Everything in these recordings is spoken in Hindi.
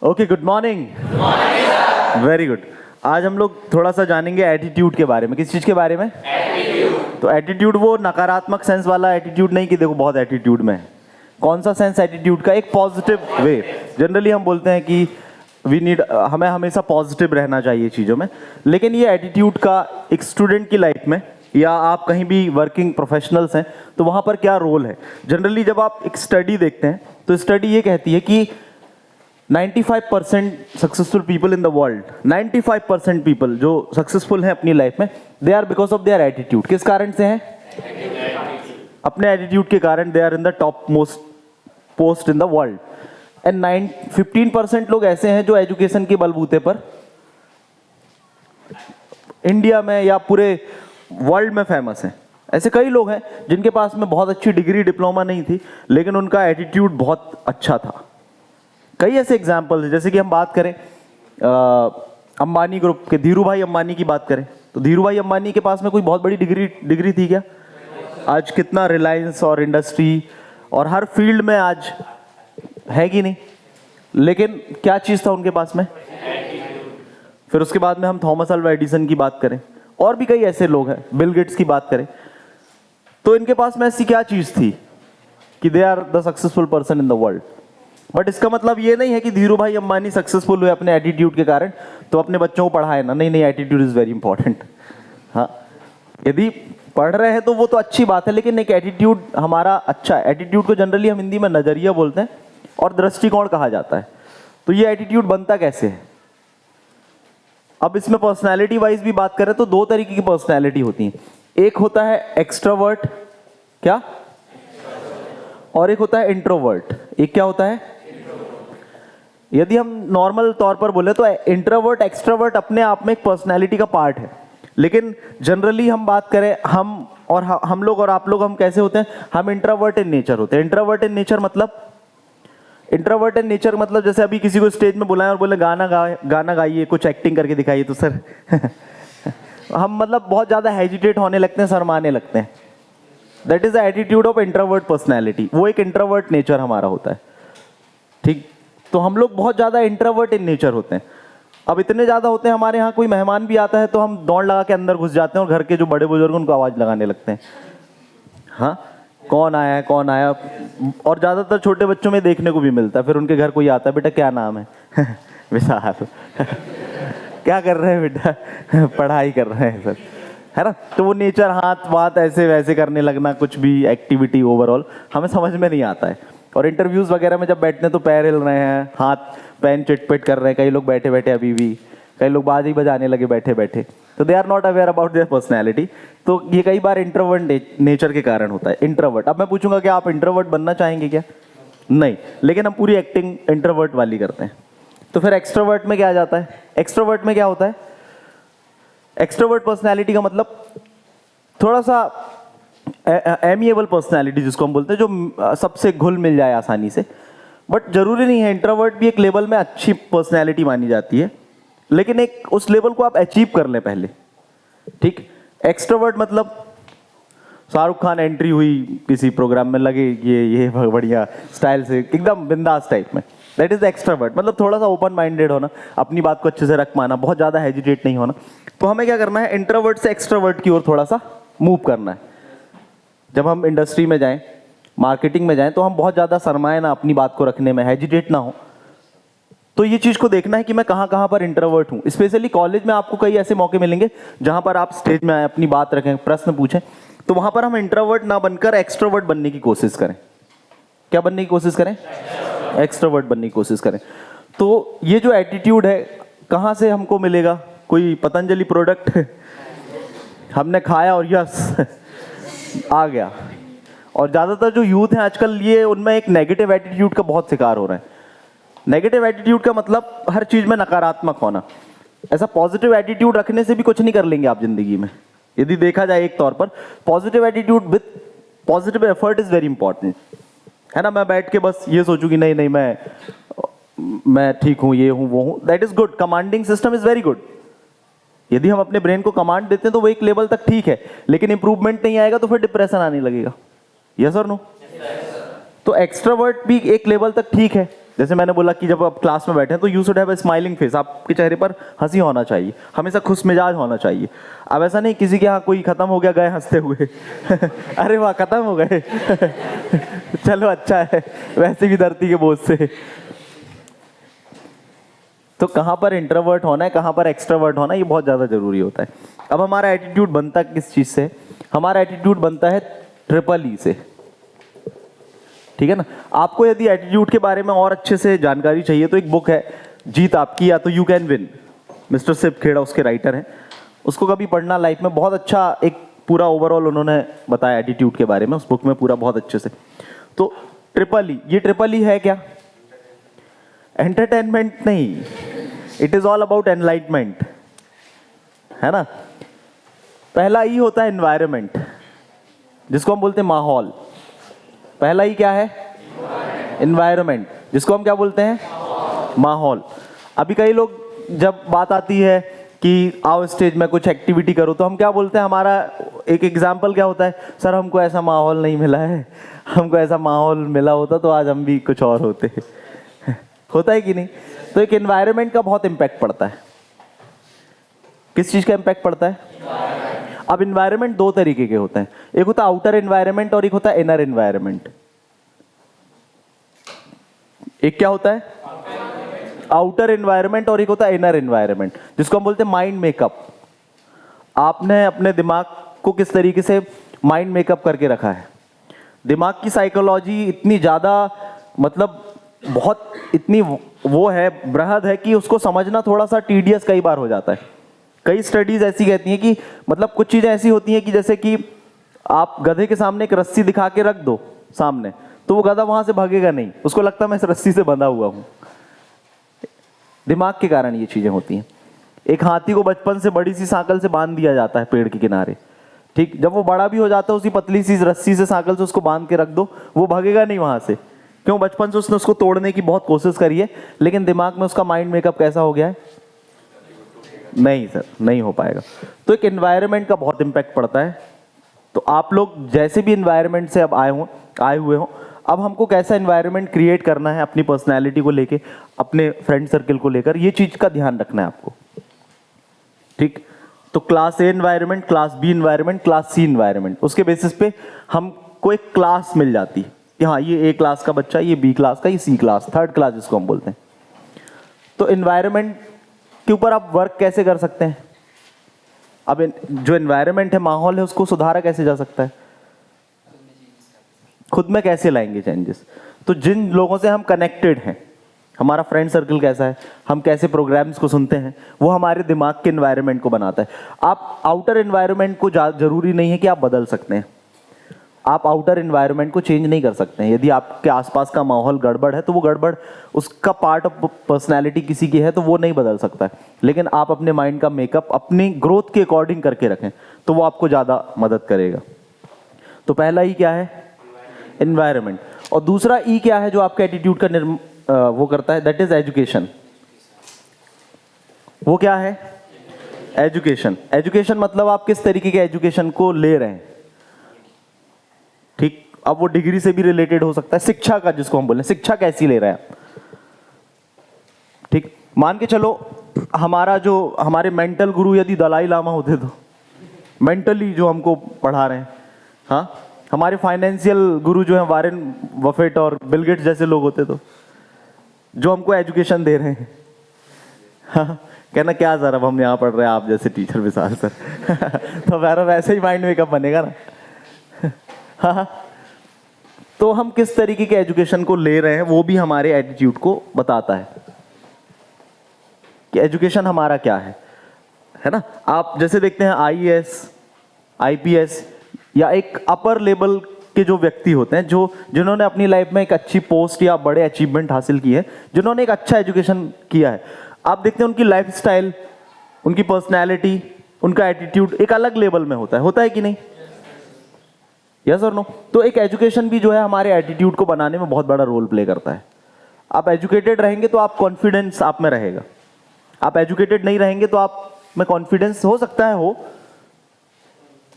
Okay, good morning. Very good. आज हम लोग थोड़ा सा जानेंगे एटीट्यूड के बारे में। किस चीज़ के बारे में? एटीट्यूड। तो एटीट्यूड वो नकारात्मक सेंस वाला एटीट्यूड नहीं कि देखो बहुत एटीट्यूड में है। कौन सा सेंस एटीट्यूड का? एक पॉजिटिव वे। जनरली हम बोलते हैं कि हमें हमेशा पॉजिटिव रहना चाहिए चीज़ों में, लेकिन ये एटीट्यूड का एक स्टूडेंट की लाइफ में या आप कहीं भी वर्किंग प्रोफेशनल्स हैं तो वहाँ पर क्या रोल है? जनरली जब आप एक स्टडी देखते हैं तो स्टडी ये कहती है कि 95% successful people in the world, 95% people जो सक्सेसफुल हैं अपनी लाइफ में, they are because of their attitude. किस कारण से हैं? अपने एटीट्यूड के कारण they are in the top most post in the world. And 15% लोग ऐसे हैं जो एजुकेशन के बलबूते पर इंडिया में या पूरे वर्ल्ड में फेमस हैं। ऐसे कई लोग हैं जिनके पास में बहुत अच्छी डिग्री डिप्लोमा नहीं थी, लेकिन उनका एटीट्यूड बहुत अच्छा था। कई ऐसे एग्जाम्पल हैं, जैसे कि हम बात करें अंबानी ग्रुप के धीरू भाई अंबानी की बात करें तो धीरू भाई अंबानी के पास में कोई बहुत बड़ी डिग्री थी क्या? आज कितना रिलायंस और इंडस्ट्री और हर फील्ड में आज है कि नहीं? लेकिन क्या चीज़ था उनके पास में? फिर उसके बाद में हम थॉमस अल्वा एडिसन की बात करें और भी कई ऐसे लोग हैं, बिल गेट्स की बात करें, तो इनके पास में ऐसी क्या चीज़ थी कि they are the successful person in the world. But इसका मतलब ये नहीं है कि धीरू भाई अंबानी सक्सेसफुल हुए अपने एटीट्यूड के कारण तो अपने बच्चों को पढ़ाए ना। नहीं, एटीट्यूड इज़ वेरी इंपॉर्टेंट। हाँ, यदि पढ़ रहे हैं तो वो तो अच्छी बात है, लेकिन एक एटीट्यूड हमारा अच्छा, एटीट्यूड को जनरली हम हिंदी में नज़रिया बोलते हैं और दृष्टिकोण कहा जाता है। तो ये एटीट्यूड बनता कैसे है? अब इसमें पर्सनैलिटी वाइज भी बात करें तो दो तरीके की पर्सनैलिटी होती है। एक होता है एक्सट्रोवर्ट, क्या? और एक होता है इंट्रोवर्ट। एक क्या होता है? यदि हम नॉर्मल तौर पर बोले तो इंट्रोवर्ट एक्सट्रोवर्ट अपने आप में एक पर्सनैलिटी का पार्ट है, लेकिन जनरली हम बात करें हम लोग और आप लोग हम कैसे होते हैं? हम इंट्रोवर्ट इन नेचर होते हैं। इंट्रोवर्ट इन नेचर मतलब जैसे अभी किसी को स्टेज में बुलाएं और बोले गाना गाइए, कुछ एक्टिंग करके दिखाइए, तो सर हम मतलब बहुत ज़्यादा हेजिटेट होने लगते हैं, शर्माने लगते हैं। That is the attitude of introvert personality. वो एक इंट्रोवर्ट नेचर हमारा होता है, ठीक? तो हम लोग बहुत ज़्यादा इंट्रोवर्ट इन नेचर होते हैं। अब इतने ज़्यादा होते हैं, हमारे यहाँ कोई मेहमान भी आता है तो हम दौड़ लगा के अंदर घुस जाते हैं और घर के जो बड़े बुजुर्ग उनको आवाज़ लगाने लगते हैं, हाँ कौन आया है, कौन आया। और ज़्यादातर छोटे बच्चों में देखने को भी मिलता है। फिर उनके घर कोई आता है, बेटा क्या नाम है? विशाल। क्या कर रहे हैं बेटा? पढ़ाई कर रहे हैं सर, है ना? तो वो नेचर, हाथ बात ऐसे वैसे करने लगना, कुछ भी एक्टिविटी ओवरऑल हमें समझ में नहीं आता है। और इंटरव्यूज़ वगैरह में जब बैठते हैं तो पैर हिल रहे हैं, हाथ पैन चिटपिट कर रहे हैं, कई लोग बैठे बैठे अभी भी, कई लोग बाजी बजाने लगे बैठे बैठे। तो they are not aware about their personality. तो ये कई बार इंट्रोवर्ट नेचर के कारण होता है। इंट्रोवर्ट, अब मैं पूछूंगा कि आप इंट्रोवर्ट बनना चाहेंगे क्या? नहीं, लेकिन हम पूरी एक्टिंग इंट्रोवर्ट वाली करते हैं। तो फिर एक्सट्रोवर्ट में क्या आ जाता है? एक्सट्रोवर्ट में क्या होता है? एक्सट्रोवर्ट पर्सनैलिटी का मतलब थोड़ा सा एमिएबल पर्सनैलिटी जिसको हम बोलते हैं, जो सबसे घुल मिल जाए आसानी से। बट जरूरी नहीं है, इंट्रोवर्ट भी एक लेवल में अच्छी पर्सनैलिटी मानी जाती है, लेकिन एक उस लेवल को आप अचीव कर लें पहले, ठीक? एक्सट्रोवर्ट मतलब शाहरुख खान एंट्री हुई किसी प्रोग्राम में, लगे ये बढ़िया स्टाइल से एकदम बिंदास टाइप में, दैट इज द एक्सट्रोवर्ट। मतलब थोड़ा सा ओपन माइंडेड होना, अपनी बात को अच्छे से रख पाना, बहुत ज़्यादा हेजिटेट नहीं होना। तो हमें क्या करना है? इंट्रोवर्ट से एक्सट्रोवर्ट की ओर थोड़ा सा मूव करना है। जब हम इंडस्ट्री में जाएं, मार्केटिंग में जाएं, तो हम बहुत ज़्यादा शर्माएं ना, अपनी बात को रखने में हेजिटेट ना हो। तो ये चीज़ को देखना है कि मैं कहाँ पर इंट्रोवर्ट हूँ। स्पेशली कॉलेज में आपको कई ऐसे मौके मिलेंगे जहाँ पर आप स्टेज में आए, अपनी बात रखें, प्रश्न पूछें, तो वहाँ पर हम इंट्रोवर्ट ना बनकर एक्सट्रोवर्ट बनने की कोशिश करें। क्या बनने की कोशिश करें? एक्सट्रोवर्ट बनने की कोशिश करें। तो ये जो एटीट्यूड है कहाँ से हमको मिलेगा? कोई पतंजलि प्रोडक्ट हमने खाया और यस आ गया। और ज़्यादातर जो यूथ हैं आजकल, ये उनमें एक नेगेटिव एटीट्यूड का बहुत शिकार हो रहे हैं। नेगेटिव एटीट्यूड का मतलब हर चीज़ में नकारात्मक होना। ऐसा पॉजिटिव एटीट्यूड रखने से भी कुछ नहीं कर लेंगे आप जिंदगी में। यदि देखा जाए एक तौर पर, positive attitude with positive effort is very important, है ना? मैं बैठ के बस ये सोचूं कि नहीं मैं ठीक हूँ, ये हूँ, वो हूँ, that is good. Commanding system is very good. यदि हम अपने ब्रेन को कमांड देते हैं तो वो एक लेवल तक ठीक है, लेकिन इंप्रूवमेंट नहीं आएगा तो फिर डिप्रेशन आने लगेगा। यस और नो? तो एक्सट्रोवर्ट भी एक लेवल तक ठीक है, जैसे मैंने बोला कि जब आप क्लास में बैठे हैं तो you should have a smiling face, आपके चेहरे पर हंसी होना चाहिए, हमेशा खुश मिजाज होना चाहिए। अब ऐसा नहीं किसी के यहाँ कोई खत्म हो गया गए हंसते हुए अरे वाह खत्म हो गए चलो अच्छा है, वैसे भी धरती के बोझ से। तो कहाँ पर इंट्रोवर्ट होना है, कहाँ पर एक्सट्रोवर्ट होना है, ये बहुत ज़्यादा जरूरी होता है। अब हमारा एटीट्यूड बनता किस चीज़ से? हमारा एटीट्यूड बनता है ट्रिपल ई से, ठीक है ना। आपको यदि एटीट्यूड के बारे में और अच्छे से जानकारी चाहिए तो एक बुक है जीत आपकी या तो you can win, mister Shiv Khera उसके राइटर हैं, उसको कभी पढ़ना लाइफ में, बहुत अच्छा एक पूरा ओवरऑल उन्होंने बताया एटीट्यूड के बारे में उस बुक में पूरा बहुत अच्छे से। तो ट्रिपल ई, ये ट्रिपल ई है क्या? एंटरटेनमेंट नहीं, it is all about enlightenment, है ना। पहला ई होता है एनवायरमेंट, जिसको हम बोलते हैं माहौल। पहला ही क्या है? एनवायरमेंट, जिसको हम क्या बोलते हैं? माहौल। अभी कई लोग जब बात आती है कि आओ स्टेज में कुछ एक्टिविटी करो तो हम क्या बोलते हैं, हमारा एक एग्जाम्पल क्या होता है, सर हमको ऐसा माहौल नहीं मिला है, हमको ऐसा माहौल मिला होता तो आज हम भी कुछ और होते होता है कि नहीं। तो एक एनवायरमेंट का बहुत इम्पैक्ट पड़ता है। किस चीज का इम्पैक्ट पड़ता है? अब इन्वायरमेंट दो तरीके के होते हैं, एक होता है आउटर एनवायरमेंट और एक होता है इनर एनवायरमेंट। एक क्या होता है? आउटर एनवायरमेंट और एक होता है इनर एनवायरमेंट, जिसको हम बोलते हैं माइंड मेकअप। आपने अपने दिमाग को किस तरीके से माइंड मेकअप करके रखा है। दिमाग की साइकोलॉजी इतनी ज्यादा, मतलब बहुत इतनी वो है, बृहद है कि उसको समझना थोड़ा सा टीडियस कई बार हो जाता है। कई स्टडीज ऐसी कहती हैं कि मतलब कुछ चीजें ऐसी होती हैं कि जैसे कि आप गधे के सामने एक रस्सी दिखा के रख दो सामने, तो वो गधा वहां से भागेगा नहीं, उसको लगता है मैं इस रस्सी से बंधा हुआ हूं। दिमाग के कारण ये चीजें होती हैं। एक हाथी को बचपन से बड़ी सी सांकल से बांध दिया जाता है पेड़ के किनारे, ठीक, जब वो बड़ा भी हो जाता है उसी पतली सी रस्सी से सांकल से उसको बांध के रख दो, वो भागेगा नहीं वहां से। क्यों? बचपन से उसने उसको तोड़ने की बहुत कोशिश करी है, लेकिन दिमाग में उसका माइंड मेकअप कैसा हो गया है? नहीं सर, नहीं हो पाएगा। तो एक एनवायरनमेंट का बहुत इंपैक्ट पड़ता है। तो आप लोग जैसे भी एनवायरनमेंट से अब आए हुए हो, अब हमको कैसा एनवायरनमेंट क्रिएट करना है अपनी पर्सनैलिटी को लेके, अपने फ्रेंड सर्कल को लेकर, ये चीज का ध्यान रखना है आपको, ठीक। तो class A environment, class B environment, class C environment, उसके बेसिस पे हमको एक क्लास मिल जाती है कि हाँ ये ए क्लास का बच्चा, ये बी क्लास का, ये सी क्लास, थर्ड क्लास जिसको हम बोलते हैं। तो एनवायरनमेंट के ऊपर आप वर्क कैसे कर सकते हैं? अब जो एनवायरनमेंट है, माहौल है, उसको सुधारा कैसे जा सकता है? खुद में कैसे लाएंगे चेंजेस? तो जिन लोगों से हम कनेक्टेड हैं, हमारा फ्रेंड सर्कल कैसा है, हम कैसे प्रोग्राम्स को सुनते हैं, वो हमारे दिमाग के एनवायरनमेंट को बनाता है। आप आउटर एनवायरनमेंट को जरूरी नहीं है कि आप बदल सकते हैं, आप आउटर एनवायरनमेंट को चेंज नहीं कर सकते हैं। यदि आपके आसपास का माहौल गड़बड़ है तो वो गड़बड़ उसका पार्ट ऑफ पर्सनैलिटी किसी की है तो वो नहीं बदल सकता है, लेकिन आप अपने माइंड का मेकअप अपनी ग्रोथ के अकॉर्डिंग करके रखें तो वो आपको ज़्यादा मदद करेगा। तो पहला ई क्या है? एनवायरनमेंट। और दूसरा ई क्या है जो आपके एटीट्यूड का वो करता है? That is education. वो क्या है? एजुकेशन। एजुकेशन मतलब आप किस तरीके के एजुकेशन को ले रहे हैं, ठीक। अब वो डिग्री से भी रिलेटेड हो सकता है, शिक्षा का जिसको हम बोले, शिक्षा कैसी ले रहे हैं आप, ठीक। मान के चलो हमारे मेंटल गुरु यदि दलाई लामा होते तो मेंटली जो हमको पढ़ा रहे हैं, हाँ, हमारे फाइनेंशियल गुरु जो हैं वारेन बफेट और बिल गेट्स जैसे लोग होते तो जो हमको एजुकेशन दे रहे हैं, हाँ, कहना क्या सर अब हम यहाँ पढ़ रहे हैं आप जैसे टीचर विशाल सर तो मेरा वैसे ही माइंड मेकअप बनेगा ना हाँ। तो हम किस तरीके के एजुकेशन को ले रहे हैं वो भी हमारे एटीट्यूड को बताता है कि एजुकेशन हमारा क्या है ना। आप जैसे देखते हैं आईएएस, आईपीएस या एक अपर लेवल के जो व्यक्ति होते हैं, जिन्होंने अपनी लाइफ में एक अच्छी पोस्ट या बड़े अचीवमेंट हासिल की है, जिन्होंने एक अच्छा एजुकेशन किया है, आप देखते हैं उनकी लाइफस्टाइल, उनकी पर्सनैलिटी, उनका एटीट्यूड एक अलग लेवल में होता है कि नहीं? यस और नो? तो एक एजुकेशन भी जो है हमारे एटीट्यूड को बनाने में बहुत बड़ा रोल प्ले करता है। आप एजुकेटेड रहेंगे तो आप कॉन्फिडेंस आप में रहेगा, आप एजुकेटेड नहीं रहेंगे तो आप में कॉन्फिडेंस हो सकता है हो,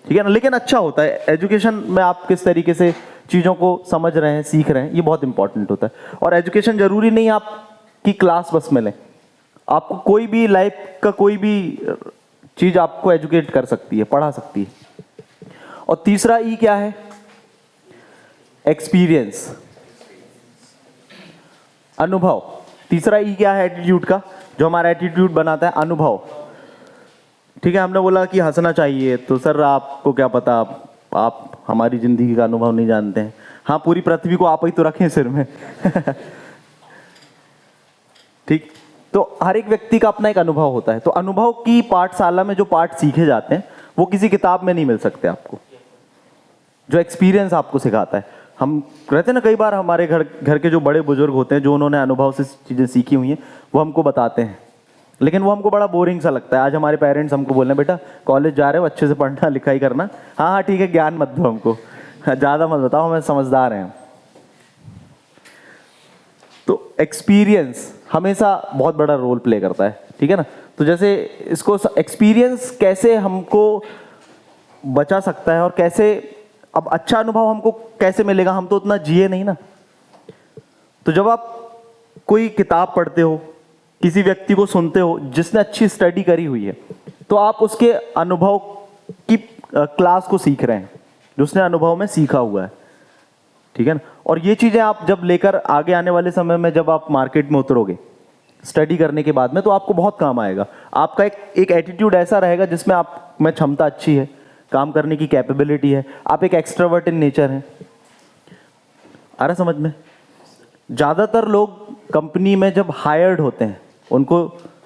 ठीक है ना। लेकिन अच्छा होता है एजुकेशन में, आप किस तरीके से चीज़ों को समझ रहे हैं, सीख रहे हैं, ये बहुत इंपॉर्टेंट होता है। और एजुकेशन जरूरी नहीं आपकी क्लास बस में लें, आपको कोई भी लाइफ का कोई भी चीज़ आपको एजुकेट कर सकती है, पढ़ा सकती है। और तीसरा ई क्या है? एक्सपीरियंस, अनुभव। तीसरा ई क्या है एटीट्यूड का, जो हमारा एटीट्यूड बनाता है? अनुभव। ठीक है, हमने बोला कि हंसना चाहिए, तो सर आपको क्या पता, आप हमारी जिंदगी का अनुभव नहीं जानते हैं। हाँ, पूरी पृथ्वी को आप ही तो रखें सिर में। ठीक, तो हर एक व्यक्ति का अपना एक अनुभव होता है। तो अनुभव की पाठशाला में जो पाठ सीखे जाते हैं वो किसी किताब में नहीं मिल सकते आपको, जो एक्सपीरियंस आपको सिखाता है। हम रहते हैं ना, कई बार हमारे घर के जो बड़े बुजुर्ग होते हैं, जो उन्होंने अनुभव से चीज़ें सीखी हुई हैं, वो हमको बताते हैं, लेकिन वो हमको बड़ा बोरिंग सा लगता है। आज हमारे पेरेंट्स हमको बोल रहे हैं, बेटा कॉलेज जा रहे हो, अच्छे से पढ़ना लिखाई करना। हाँ हाँ ठीक है, ज्ञान मत दो हमको, ज़्यादा मत बताओ, हमें समझदार हैं। तो एक्सपीरियंस हमेशा बहुत बड़ा रोल प्ले करता है, ठीक है ना। तो जैसे इसको एक्सपीरियंस कैसे हमको बचा सकता है और कैसे, अब अच्छा अनुभव हमको कैसे मिलेगा, हम तो उतना जिए नहीं ना। तो जब आप कोई किताब पढ़ते हो, किसी व्यक्ति को सुनते हो जिसने अच्छी स्टडी करी हुई है, तो आप उसके अनुभव की क्लास को सीख रहे हैं, जो उसने अनुभव में सीखा हुआ है, ठीक है ना। और ये चीज़ें आप जब लेकर आगे आने वाले समय में जब आप मार्केट में उतरोगे स्टडी करने के बाद में, तो आपको बहुत काम आएगा। आपका एक एटीट्यूड ऐसा रहेगा जिसमें आप में क्षमता अच्छी है, काम करने की कैपेबिलिटी है, आप एक एक्सट्रोवर्ट इन नेचर हैं। आ रहा समझ में? ज़्यादातर लोग कंपनी में जब हायर्ड होते हैं, उनको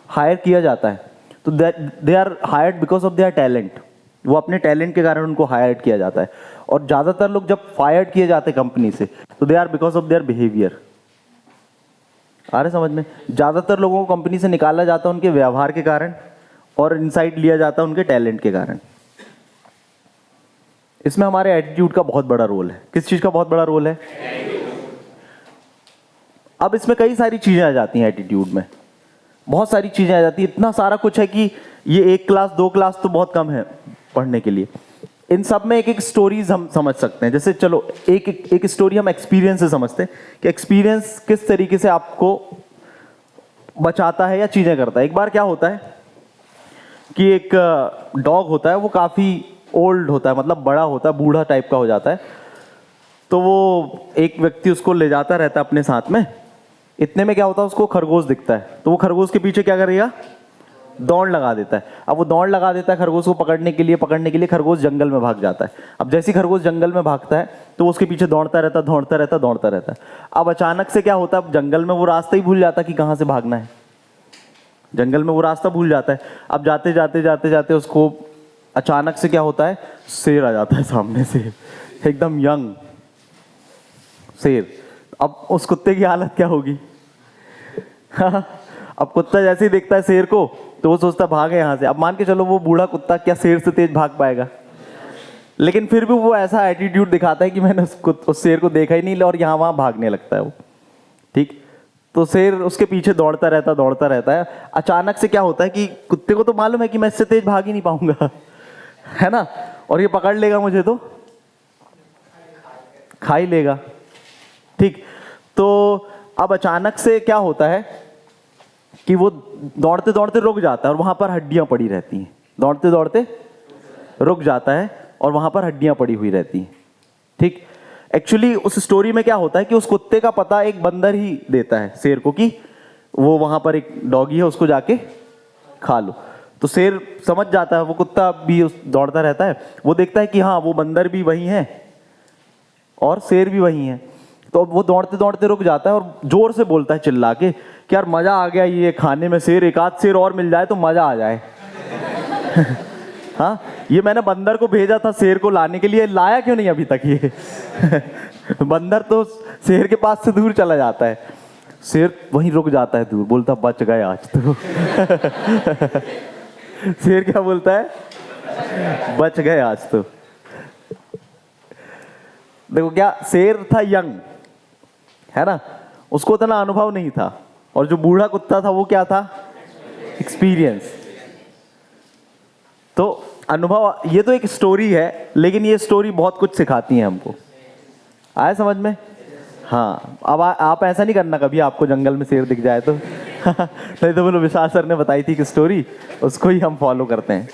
हायर किया जाता है, तो they are hired because of their talent. वो अपने टैलेंट के कारण उनको हायर किया जाता है। और ज़्यादातर लोग जब फायर्ड किए जाते हैं कंपनी से, तो they are because of their behaviour. आ रहे समझ में? ज़्यादातर लोगों को कंपनी से निकाला जाता है उनके व्यवहार के कारण, और इनसाइड लिया जाता है उनके टैलेंट के कारण। इसमें हमारे एटीट्यूड का बहुत बड़ा रोल है। किस चीज़ का बहुत बड़ा रोल है? अब इसमें कई सारी चीज़ें आ जाती हैं एटीट्यूड में, बहुत सारी चीज़ें आ जाती हैं, इतना सारा कुछ है कि ये 1 क्लास 2 क्लास तो बहुत कम है पढ़ने के लिए। इन सब में एक एक स्टोरीज हम समझ सकते हैं। जैसे चलो एक स्टोरी हम एक्सपीरियंस से समझते हैं कि एक्सपीरियंस किस तरीके से आपको बचाता है या चीज़ें करता है। एक बार क्या होता है कि एक डॉग होता है, वो काफ़ी ओल्ड होता है, मतलब बड़ा होता है, बूढ़ा टाइप का हो जाता है। तो वो एक व्यक्ति उसको ले जाता रहता है अपने साथ में। इतने में क्या होता है, उसको खरगोश दिखता है, तो वो खरगोश के पीछे क्या करेगा, दौड़ लगा देता है। अब वो दौड़ लगा देता है खरगोश को पकड़ने के लिए खरगोश जंगल में भाग जाता है। अब जैसे ही खरगोश जंगल में भागता है, तो वो उसके पीछे दौड़ता रहता है। अब अचानक से क्या होता है, अब जंगल में वो रास्ता ही भूल जाता है कि कहाँ से भागना है। जंगल में वो रास्ता भूल जाता है। अब जाते जाते उसको अचानक से क्या होता है, शेर आ जाता है सामने से, एकदम यंग शेर। अब उस कुत्ते की हालत क्या होगी? अब कुत्ता जैसे ही देखता है शेर को, तो वो सोचता भागे यहाँ से। अब मान के चलो वो बूढ़ा कुत्ता क्या शेर से तेज भाग पाएगा? लेकिन फिर भी वो ऐसा एटीट्यूड दिखाता है कि मैंने उस शेर को देखा ही नहीं, और यहाँ वहाँ भागने लगता है वो। ठीक, तो शेर उसके पीछे दौड़ता रहता है। अचानक से क्या होता है कि कुत्ते को तो मालूम है कि मैं इससे तेज भाग ही नहीं पाऊंगा, है ना, और ये पकड़ लेगा मुझे तो खा ही लेगा। ठीक, तो अब अचानक से क्या होता है कि वो दौड़ते दौड़ते रुक जाता है, और वहां पर हड्डियां पड़ी रहती हैं। दौड़ते दौड़ते रुक जाता है और वहां पर हड्डियां पड़ी हुई रहती हैं। ठीक, एक्चुअली उस स्टोरी में क्या होता है कि उस कुत्ते का पता एक बंदर ही देता है शेर को कि वो वहां पर एक डॉगी है, उसको जाके खा लो। तो शेर समझ जाता है, वो कुत्ता भी दौड़ता रहता है, वो देखता है कि हाँ वो बंदर भी वही है और शेर भी वही है। तो वो दौड़ते दौड़ते रुक जाता है और जोर से बोलता है चिल्ला के कि यार मजा आ गया ये खाने में, शेर एक आध शेर और मिल जाए तो मजा आ जाए। हाँ, ये मैंने बंदर को भेजा था शेर को लाने के लिए, लाया क्यों नहीं अभी तक ये? बंदर तो शेर के पास से दूर चला जाता है, शेर वहीं रुक जाता है दूर, बोलता बच गए आज तो। शेर क्या बोलता है, बच गए आज तो। देखो क्या, शेर था यंग, है ना, उसको इतना अनुभव नहीं था, और जो बूढ़ा कुत्ता था वो क्या था, एक्सपीरियंस। तो अनुभव, ये तो एक स्टोरी है, लेकिन ये स्टोरी बहुत कुछ सिखाती है हमको। आया समझ में? हाँ, अब आप ऐसा नहीं करना कभी आपको जंगल में शेर दिख जाए तो नहीं तो बोलो विशाल सर ने बताई थी कि स्टोरी, उसको ही हम फॉलो करते हैं।